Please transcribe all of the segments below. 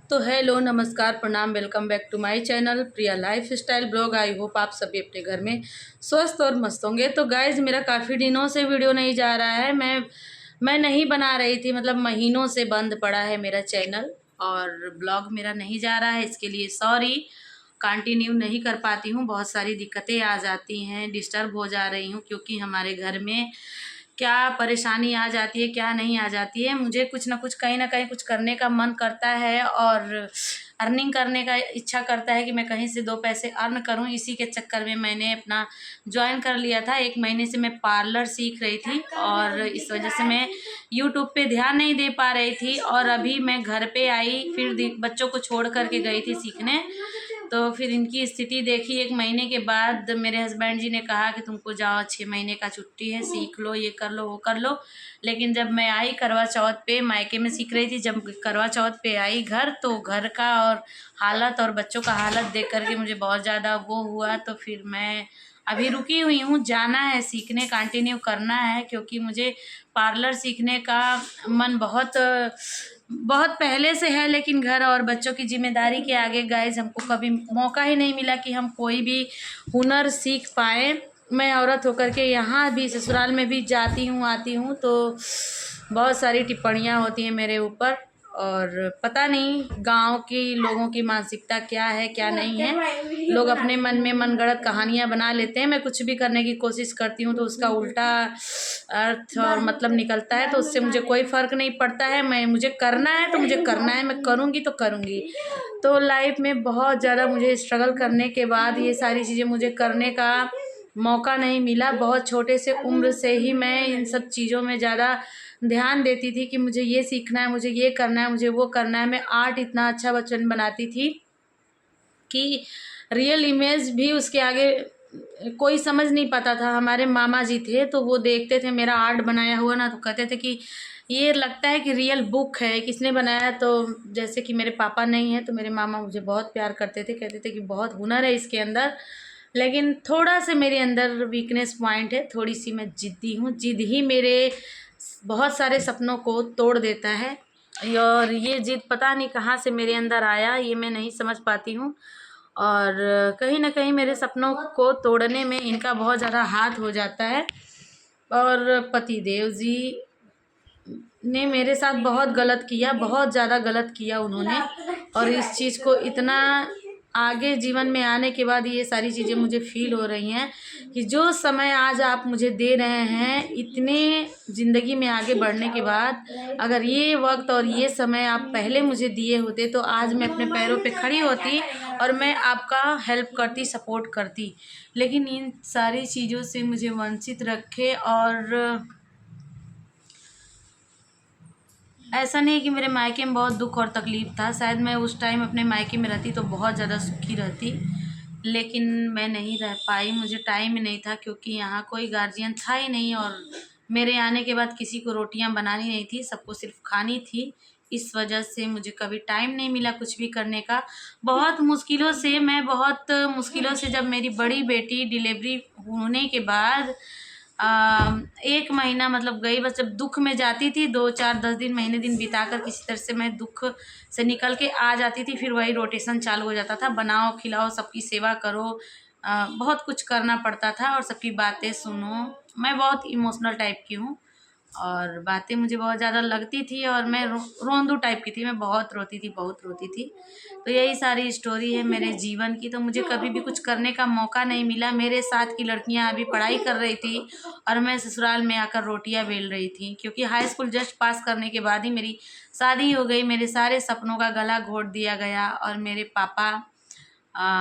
तो हेलो नमस्कार प्रणाम welcome back to my channel Priya life style blog. I hope आप सभी अपने घर में स्वस्थ और मस्त होंगे। तो गाइज मेरा काफ़ी दिनों से वीडियो नहीं जा रहा है। मैं नहीं बना रही थी, मतलब महीनों से बंद पड़ा है मेरा चैनल और ब्लॉग मेरा नहीं जा रहा है। इसके लिए सॉरी, कंटिन्यू नहीं कर पाती हूँ। बहुत सारी दिक्कतें आ जाती हैं, डिस्टर्ब हो जा रही हूँ क्योंकि हमारे घर में क्या परेशानी आ जाती है क्या नहीं आ जाती है। मुझे कुछ ना कुछ कहीं ना कहीं कुछ करने का मन करता है और अर्निंग करने का इच्छा करता है कि मैं कहीं से दो पैसे अर्न करूं। इसी के चक्कर में मैंने अपना ज्वाइन कर लिया था। 1 महीने से मैं पार्लर सीख रही थी और इस वजह से मैं यूट्यूब पे ध्यान नहीं दे पा रही थी। और अभी मैं घर पे आई, फिर बच्चों को छोड़ करके गई थी सीखने। तो फिर इनकी स्थिति देखी। 1 महीने के बाद मेरे हस्बैंड जी ने कहा कि तुमको जाओ, 6 महीने का छुट्टी है, सीख लो, ये कर लो वो कर लो। लेकिन जब मैं आई करवा चौथ पे, मायके में सीख रही थी, जब करवा चौथ पे आई घर, तो घर का और हालत और बच्चों का हालत देख करके मुझे बहुत ज़्यादा वो हुआ। तो फिर मैं अभी रुकी हुई हूँ। जाना है सीखने, कंटिन्यू करना है क्योंकि मुझे पार्लर सीखने का मन बहुत बहुत पहले से है। लेकिन घर और बच्चों की जिम्मेदारी के आगे गाइज हमको कभी मौका ही नहीं मिला कि हम कोई भी हुनर सीख पाए। मैं औरत होकर के यहाँ भी ससुराल में भी जाती हूँ आती हूँ तो बहुत सारी टिप्पणियाँ होती हैं मेरे ऊपर। और पता नहीं गांव के लोगों की मानसिकता क्या है क्या नहीं है। लोग अपने मन में मनगढ़ंत कहानियां बना लेते हैं। मैं कुछ भी करने की कोशिश करती हूँ तो उसका उल्टा अर्थ और मतलब निकलता है, तो उससे मुझे कोई फ़र्क नहीं पड़ता है। मुझे करना है तो मुझे करना है, मैं करूँगी तो करूँगी। तो लाइफ में बहुत ज़्यादा मुझे स्ट्रगल करने के बाद ये सारी चीज़ें मुझे करने का मौका नहीं मिला। बहुत छोटे से उम्र से ही मैं इन सब चीज़ों में ज़्यादा ध्यान देती थी कि मुझे ये सीखना है, मुझे ये करना है, मुझे वो करना है। मैं आर्ट इतना अच्छा बचपन बनाती थी कि रियल इमेज भी उसके आगे कोई समझ नहीं पाता था। हमारे मामा जी थे तो वो देखते थे मेरा आर्ट बनाया हुआ ना, तो कहते थे कि ये लगता है कि रियल बुक है, किसने बनाया। तो जैसे कि मेरे पापा नहीं है तो मेरे मामा मुझे बहुत प्यार करते थे, कहते थे कि बहुत हुनर है इसके अंदर। लेकिन थोड़ा से मेरे अंदर वीकनेस पॉइंट है, थोड़ी सी मैं ज़िद्दी हूँ। ज़िद ही मेरे बहुत सारे सपनों को तोड़ देता है। और ये ज़िद पता नहीं कहाँ से मेरे अंदर आया, ये मैं नहीं समझ पाती हूँ। और कहीं ना कहीं मेरे सपनों को तोड़ने में इनका बहुत ज़्यादा हाथ हो जाता है। और पतिदेव जी ने मेरे साथ बहुत गलत किया, बहुत ज़्यादा गलत किया उन्होंने। और इस चीज़ को इतना आगे जीवन में आने के बाद ये सारी चीज़ें मुझे फ़ील हो रही हैं कि जो समय आज आप मुझे दे रहे हैं, इतने ज़िंदगी में आगे बढ़ने के बाद, अगर ये वक्त और ये समय आप पहले मुझे दिए होते तो आज मैं अपने पैरों पे खड़ी होती और मैं आपका हेल्प करती, सपोर्ट करती। लेकिन इन सारी चीज़ों से मुझे वंचित रखे। और ऐसा नहीं कि मेरे मायके में बहुत दुख और तकलीफ़ था, शायद मैं उस टाइम अपने मायके में रहती तो बहुत ज़्यादा सुखी रहती। लेकिन मैं नहीं रह पाई, मुझे टाइम ही नहीं था क्योंकि यहाँ कोई गार्जियन था ही नहीं। और मेरे आने के बाद किसी को रोटियां बनानी नहीं थी, सबको सिर्फ खानी थी। इस वजह से मुझे कभी टाइम नहीं मिला कुछ भी करने का। बहुत मुश्किलों से जब मेरी बड़ी बेटी डिलीवरी होने के बाद 1 महीना मतलब गई, बस जब दुख में जाती थी 2 4 10 दिन महीने दिन बिताकर किसी तरह से मैं दुख से निकल के आ जाती थी। फिर वही रोटेशन चालू हो जाता था, बनाओ खिलाओ सबकी सेवा करो, बहुत कुछ करना पड़ता था और सबकी बातें सुनो। मैं बहुत इमोशनल टाइप की हूँ और बातें मुझे बहुत ज़्यादा लगती थी और मैं रोंदू टाइप की थी, मैं बहुत रोती थी बहुत रोती थी। तो यही सारी स्टोरी है मेरे जीवन की। तो मुझे कभी भी कुछ करने का मौका नहीं मिला। मेरे साथ की लड़कियां अभी पढ़ाई कर रही थी और मैं ससुराल में आकर रोटियां बेल रही थी क्योंकि हाई स्कूल जस्ट पास करने के बाद ही मेरी शादी हो गई। मेरे सारे सपनों का गला घोट दिया गया और मेरे पापा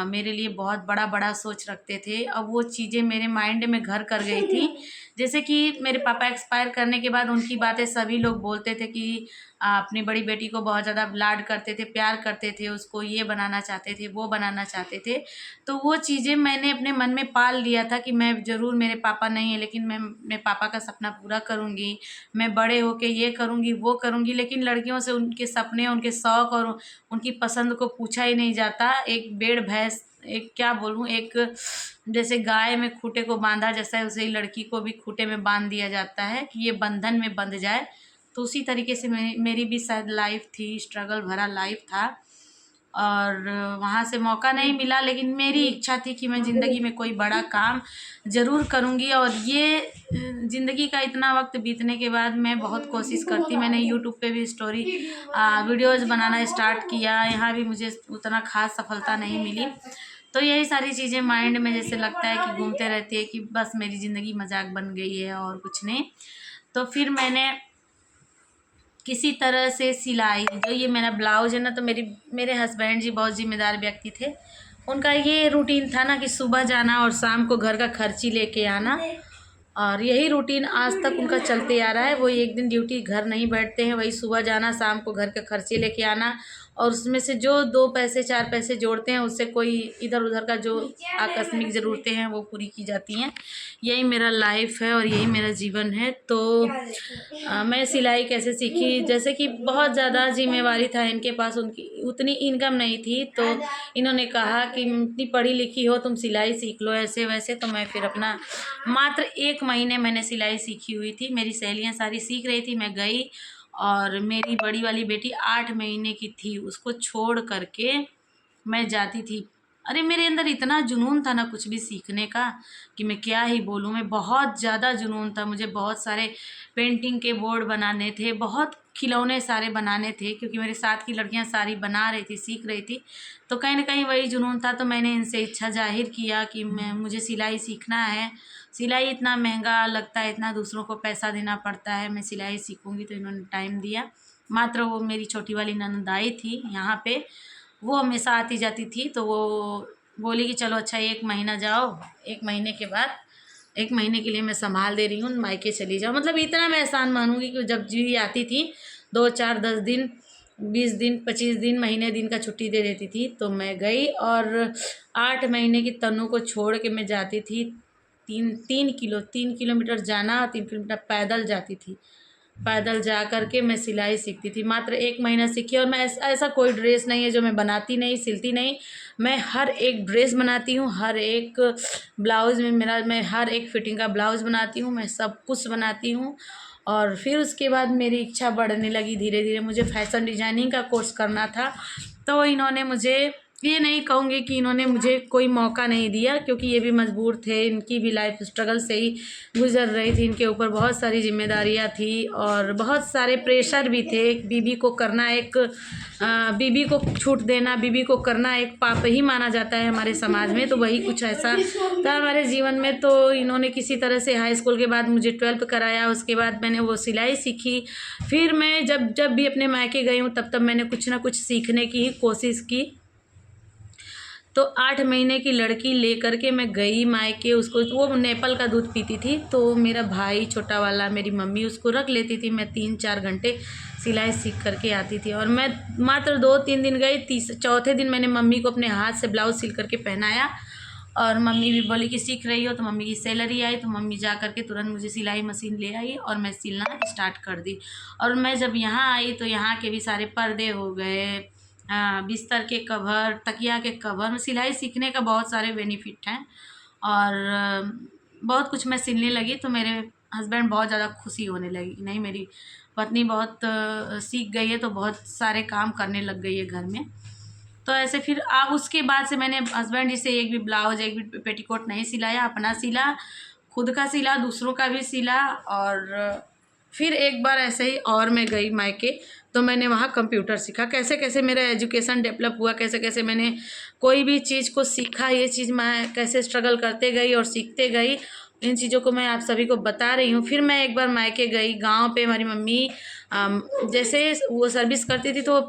मेरे लिए बहुत बड़ा बड़ा सोच रखते थे। अब वो चीज़ें मेरे माइंड में घर कर गई थी। जैसे कि मेरे पापा एक्सपायर करने के बाद उनकी बातें सभी लोग बोलते थे कि अपनी बड़ी बेटी को बहुत ज़्यादा लाड करते थे, प्यार करते थे, उसको ये बनाना चाहते थे वो बनाना चाहते थे। तो वो चीज़ें मैंने अपने मन में पाल लिया था कि मैं ज़रूर, मेरे पापा नहीं है लेकिन मैं अपने पापा का सपना पूरा करूँगी, मैं बड़े होके ये करूँगी वो करूँगी। लेकिन लड़कियों से उनके सपने, उनके शौक़ और उनकी पसंद को पूछा ही नहीं जाता। एक भेड़ भैंस, एक क्या बोलूँ, एक जैसे गाय में खूंटे को बांधा जैसा है, उसे ही लड़की को भी खूंटे में बांध दिया जाता है कि ये बंधन में बंध जाए। तो उसी तरीके से मेरी भी शायद लाइफ थी, स्ट्रगल भरा लाइफ था। और वहाँ से मौका नहीं मिला, लेकिन मेरी इच्छा थी कि मैं ज़िंदगी में कोई बड़ा काम ज़रूर करूँगी। और ये ज़िंदगी का इतना वक्त बीतने के बाद मैं बहुत कोशिश करती, मैंने यूट्यूब पे भी स्टोरी वीडियोज़ बनाना स्टार्ट किया, यहाँ भी मुझे उतना खास सफलता नहीं मिली। तो यही सारी चीज़ें माइंड में जैसे लगता है कि घूमते रहती है कि बस मेरी ज़िंदगी मजाक बन गई है और कुछ नहीं। तो फिर मैंने किसी तरह से सिलाई, जो ये मेरा ब्लाउज है ना, तो मेरे हस्बैंड जी बहुत ज़िम्मेदार व्यक्ति थे। उनका ये रूटीन था ना कि सुबह जाना और शाम को घर का खर्ची लेके आना, और यही रूटीन आज तक उनका चलते आ रहा है। वो एक दिन ड्यूटी घर नहीं बैठते हैं, वही सुबह जाना, शाम को घर के खर्चे लेके आना, और उसमें से जो 2 पैसे 4 पैसे जोड़ते हैं उससे कोई इधर उधर का जो आकस्मिक ज़रूरतें हैं वो पूरी की जाती हैं। यही मेरा लाइफ है और यही मेरा जीवन है। तो मैं सिलाई कैसे सीखी, जैसे कि बहुत ज़्यादा जिम्मेवारी था इनके पास, उनकी उतनी इनकम नहीं थी, तो इन्होंने कहा कि इतनी पढ़ी लिखी हो, तुम सिलाई सीख लो ऐसे वैसे। तो मैं फिर अपना मात्र 1 महीने मैंने सिलाई सीखी हुई थी, मेरी सहेलियाँ सारी सीख रही थी, मैं गई, और मेरी बड़ी वाली बेटी 8 महीने की थी, उसको छोड़ करके मैं जाती थी। अरे मेरे अंदर इतना जुनून था ना कुछ भी सीखने का कि मैं क्या ही बोलूँ। मैं बहुत ज़्यादा जुनून था, मुझे बहुत सारे पेंटिंग के बोर्ड बनाने थे, बहुत खिलौने सारे बनाने थे, क्योंकि मेरे साथ की लड़कियां सारी बना रही थी, सीख रही थी। तो कहीं ना कहीं वही जुनून था। तो मैंने इनसे इच्छा जाहिर किया कि मुझे सिलाई सीखना है। सिलाई इतना महंगा लगता है, इतना दूसरों को पैसा देना पड़ता है, मैं सिलाई सीखूँगी। तो इन्होंने टाइम दिया। मात्र वो मेरी छोटी वाली ननदाई थी यहाँ पे, वो हमेशा आती जाती थी, तो वो बोली कि चलो अच्छा 1 महीना जाओ, 1 महीने के बाद 1 महीने के लिए मैं संभाल दे रही हूँ, मायके चली जाओ। मतलब इतना मैं एहसान मानूंगी कि जब जी आती थी 2 4 10 दिन 20 दिन 25 दिन महीने दिन का छुट्टी दे देती थी, तो मैं गई। और 8 महीने की तन्नू को छोड़ के मैं जाती थी 3 किलोमीटर जाना, 3 किलोमीटर पैदल जाती थी। पैदल जा कर के मैं सिलाई सीखती थी। मात्र 1 महीना सीखी। और मैं ऐसा कोई ड्रेस नहीं है जो मैं बनाती नहीं, सिलती नहीं। मैं हर एक ड्रेस बनाती हूँ, हर एक ब्लाउज़ में मैं हर एक फिटिंग का ब्लाउज़ बनाती हूँ, मैं सब कुछ बनाती हूँ। और फिर उसके बाद मेरी इच्छा बढ़ने लगी धीरे धीरे, मुझे फैशन डिज़ाइनिंग का कोर्स करना था। तो इन्होंने मुझे, ये नहीं कहूँगी कि इन्होंने मुझे कोई मौका नहीं दिया, क्योंकि ये भी मजबूर थे, इनकी भी लाइफ स्ट्रगल से ही गुजर रही थी, इनके ऊपर बहुत सारी जिम्मेदारियाँ थी और बहुत सारे प्रेशर भी थे। बीबी को करना एक बीबी को छूट देना, बीबी को करना एक पाप ही माना जाता है हमारे समाज में। तो वही कुछ ऐसा था हमारे जीवन में। तो इन्होंने किसी तरह से हाई स्कूल के बाद मुझे 12th कराया, उसके बाद मैंने वो सिलाई सीखी। फिर मैं जब भी अपने मायके गई हूँ तब मैंने कुछ ना कुछ सीखने की ही कोशिश की। तो 8 महीने की लड़की लेकर के मैं गई मायके, उसको, वो नेपाल का दूध पीती थी, तो मेरा भाई छोटा वाला, मेरी मम्मी उसको रख लेती थी। मैं 3-4 घंटे सिलाई सीख करके आती थी। और मैं मात्र 2-3 दिन गई, चौथे दिन मैंने मम्मी को अपने हाथ से ब्लाउज सिल करके पहनाया। और मम्मी भी बोली कि सीख रही हो, तो मम्मी की सैलरी आई, तो मम्मी जा करके तुरंत मुझे सिलाई मशीन ले आई और मैं सिलना स्टार्ट कर दी। और मैं जब यहाँ आई तो यहाँ के भी सारे पर्दे हो गए, बिस्तर के कवर, तकिया के कवर। सिलाई सीखने का बहुत सारे बेनिफिट हैं और बहुत कुछ मैं सिलने लगी। तो मेरे हस्बैंड बहुत ज़्यादा खुशी होने लगी कि नहीं, मेरी पत्नी बहुत सीख गई है, तो बहुत सारे काम करने लग गई है घर में। तो ऐसे फिर उसके बाद से मैंने हस्बैंड जी से एक भी ब्लाउज, एक भी पेटीकोट नहीं सिलाया। अपना सिला, खुद का सिला, दूसरों का भी सिला। और फिर एक बार ऐसे ही और मैं गई मायके, तो मैंने वहाँ कंप्यूटर सीखा। कैसे कैसे मेरा एजुकेशन डेवलप हुआ, कैसे कैसे मैंने कोई भी चीज़ को सीखा, ये चीज़ मैं कैसे स्ट्रगल करते गई और सीखते गई, इन चीज़ों को मैं आप सभी को बता रही हूँ। फिर मैं एक बार मायके गई, गांव पे हमारी मम्मी जैसे वो सर्विस करती थी, तो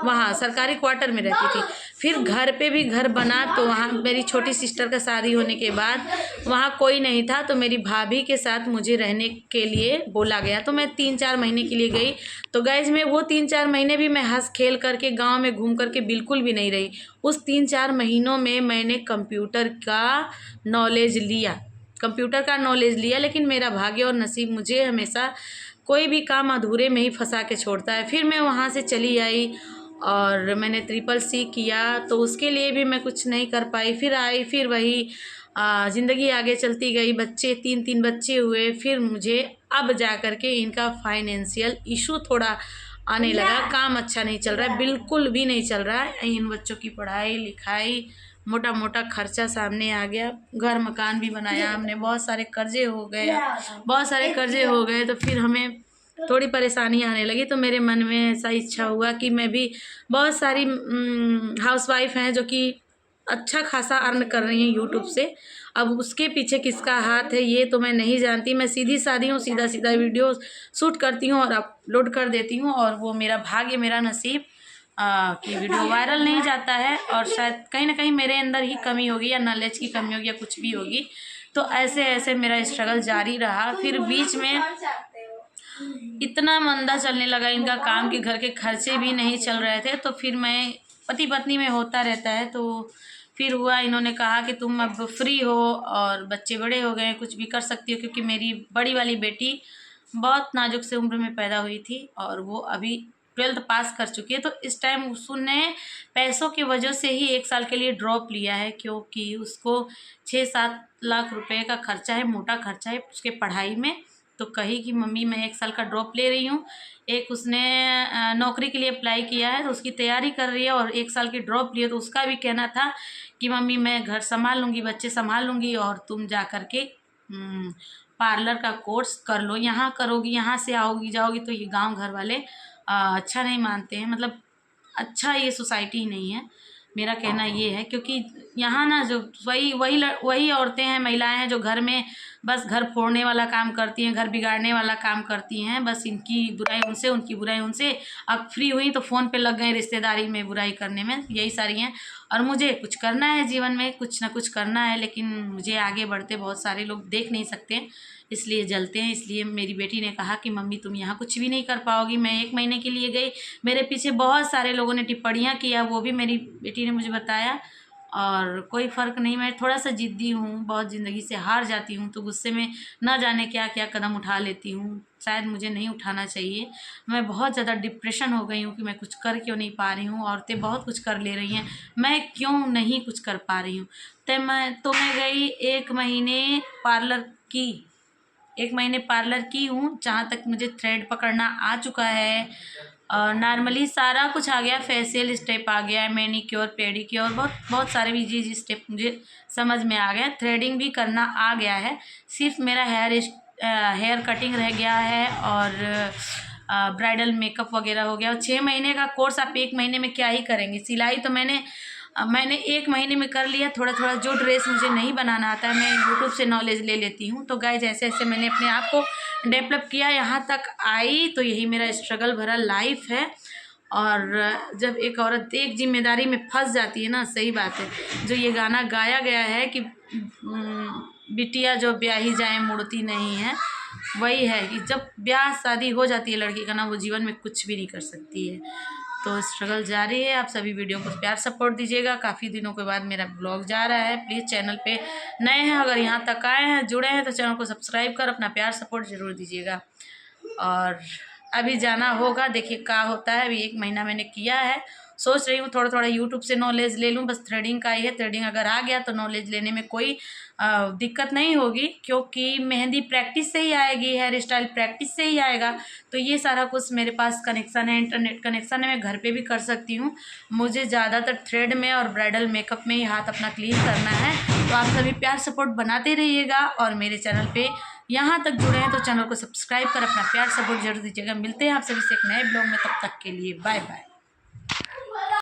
वहाँ सरकारी क्वार्टर में रहती थी। फिर घर पे भी घर बना, तो वहाँ मेरी छोटी सिस्टर का शादी होने के बाद वहाँ कोई नहीं था, तो मेरी भाभी के साथ मुझे रहने के लिए बोला गया। तो मैं 3-4 महीने के लिए गई। तो गाइज मैं वो 3-4 महीने भी मैं हंस खेल करके गांव में घूम करके बिल्कुल भी नहीं रही। उस 3-4 महीनों में मैंने कंप्यूटर का नॉलेज लिया, लेकिन मेरा भाग्य और नसीब मुझे हमेशा कोई भी काम अधूरे में ही फंसा के छोड़ता है। फिर मैं वहाँ से चली आई और मैंने CCC किया, तो उसके लिए भी मैं कुछ नहीं कर पाई। फिर आई, फिर वही ज़िंदगी आगे चलती गई। बच्चे 3-3 बच्चे हुए। फिर मुझे अब जा कर के इनका फाइनेंशियल इशू थोड़ा आने लगा। काम अच्छा नहीं चल रहा है, बिल्कुल भी नहीं चल रहा है। इन बच्चों की पढ़ाई लिखाई, मोटा मोटा खर्चा सामने आ गया। घर मकान भी बनाया हमने, बहुत सारे कर्जे हो गए तो फिर हमें थोड़ी परेशानी आने लगी। तो मेरे मन में ऐसा इच्छा हुआ कि मैं भी, बहुत सारी हाउसवाइफ हैं जो कि अच्छा खासा अर्न कर रही हैं यूट्यूब से। अब उसके पीछे किसका हाथ है ये तो मैं नहीं जानती। मैं सीधी सादी हूँ, सीधा सीधा वीडियो शूट करती हूँ और अपलोड कर देती हूँ, और वो मेरा भाग्य, मेरा नसीब कि वीडियो वायरल नहीं जाता है। और शायद कहीं ना कहीं मेरे अंदर ही कमी होगी, या नॉलेज की कमी होगी, या कुछ भी होगी। तो ऐसे ऐसे मेरा स्ट्रगल जारी रहा। फिर बीच में इतना मंदा चलने लगा इनका काम कि घर के खर्चे भी नहीं चल रहे थे। तो फिर मैं, पति पत्नी में होता रहता है, तो फिर हुआ, इन्होंने कहा कि तुम अब फ्री हो और बच्चे बड़े हो गए, कुछ भी कर सकती हो। क्योंकि मेरी बड़ी वाली बेटी बहुत नाजुक से उम्र में पैदा हुई थी और वो अभी 12th पास कर चुकी है। तो इस टाइम उसने पैसों की वजह से ही 1 साल के लिए ड्रॉप लिया है, क्योंकि उसको 6-7 लाख रुपए का खर्चा है, मोटा खर्चा है उसके पढ़ाई में। तो कही कि मम्मी मैं 1 साल का ड्रॉप ले रही हूँ। एक उसने नौकरी के लिए अप्लाई किया है तो उसकी तैयारी कर रही है, और 1 साल की ड्रॉप लिया। तो उसका भी कहना था कि मम्मी मैं घर संभाल लूँगी, बच्चे संभाल लूँगी, और तुम जा कर के पार्लर का कोर्स कर लो। यहाँ करोगी, यहाँ से आओगी जाओगी तो ये गांव घर वाले अच्छा नहीं मानते हैं। मतलब अच्छा ये सोसाइटी नहीं है, मेरा कहना ये है। क्योंकि यहाँ ना जो वही औरतें हैं, महिलाएं हैं जो घर में बस घर फोड़ने वाला काम करती हैं, घर बिगाड़ने वाला काम करती हैं। बस इनकी बुराई उनसे, उनकी बुराई उनसे। अब फ्री हुई तो फ़ोन पे लग गए रिश्तेदारी में बुराई करने में, यही सारी हैं। और मुझे कुछ करना है जीवन में, कुछ ना कुछ करना है, लेकिन मुझे आगे बढ़ते बहुत सारे लोग देख नहीं सकते, इसलिए जलते हैं। इसलिए मेरी बेटी ने कहा कि मम्मी तुम यहाँ कुछ भी नहीं कर पाओगी। मैं 1 महीने के लिए गई, मेरे पीछे बहुत सारे लोगों ने टिप्पणियाँ किया, वो भी मेरी बेटी ने मुझे बताया, और कोई फ़र्क नहीं। मैं थोड़ा सा ज़िद्दी हूँ, बहुत ज़िंदगी से हार जाती हूँ, तो गुस्से में ना जाने क्या क्या कदम उठा लेती हूँ। शायद मुझे नहीं उठाना चाहिए। मैं बहुत ज़्यादा डिप्रेशन हो गई हूँ कि मैं कुछ कर क्यों नहीं पा रही हूँ। औरतें बहुत कुछ कर ले रही हैं, मैं क्यों नहीं कुछ कर पा रही हूँ। तो मैं गई 1 महीने पार्लर की हूँ, जहाँ तक मुझे थ्रेड पकड़ना आ चुका है, नॉर्मली सारा कुछ आ गया, फेशियल स्टेप आ गया है, मैनीक्योर पेडिक्योर बहुत सारे भी स्टेप मुझे समझ में आ गया। थ्रेडिंग भी करना आ गया है, सिर्फ मेरा हेयर कटिंग रह गया है, और ब्राइडल मेकअप वगैरह हो गया। और 6 महीने का कोर्स आप 1 महीने में क्या ही करेंगे। सिलाई तो मैंने 1 महीने में कर लिया। थोड़ा थोड़ा जो ड्रेस मुझे नहीं बनाना आता है मैं यूट्यूब से नॉलेज ले लेती हूँ। तो गाइस ऐसे ऐसे मैंने अपने आप को डेवलप किया, यहाँ तक आई। तो यही मेरा स्ट्रगल भरा लाइफ है। और जब एक औरत एक जिम्मेदारी में फंस जाती है ना, सही बात है, जो ये गाना गाया गया है कि बिटिया जो ब्याही जाए मुड़ती नहीं है, वही है कि जब ब्याह शादी हो जाती है लड़की का ना, वो जीवन में कुछ भी नहीं कर सकती है। तो स्ट्रगल जारी है। आप सभी वीडियो को प्यार सपोर्ट दीजिएगा। काफ़ी दिनों के बाद मेरा ब्लॉग जा रहा है। प्लीज़ चैनल पे नए हैं, अगर यहाँ तक आए हैं, जुड़े हैं, तो चैनल को सब्सक्राइब कर अपना प्यार सपोर्ट ज़रूर दीजिएगा। और अभी जाना होगा, देखिए क्या होता है। अभी 1 महीना मैंने किया है, सोच रही हूँ थोड़ा थोड़ा यूट्यूब से नॉलेज ले लूँ। बस थ्रेडिंग का ही है, थ्रेडिंग अगर आ गया तो नॉलेज लेने में कोई दिक्कत नहीं होगी, क्योंकि मेहंदी प्रैक्टिस से ही आएगी, हेयर स्टाइल प्रैक्टिस से ही आएगा। तो ये सारा कुछ मेरे पास कनेक्शन है, इंटरनेट कनेक्शन है, मैं घर पे भी कर सकती हूँ। मुझे ज़्यादातर थ्रेड में और ब्राइडल मेकअप में ही हाथ अपना क्लीन करना है। तो आप सभी प्यार सपोर्ट बनाते रहिएगा, और मेरे चैनल पर यहाँ तक जुड़े हैं तो चैनल को सब्सक्राइब कर अपना प्यार सपोर्ट जरूर दीजिएगा। मिलते हैं आप सभी से एक नए ब्लॉग में, तब तक के लिए बाय बाय।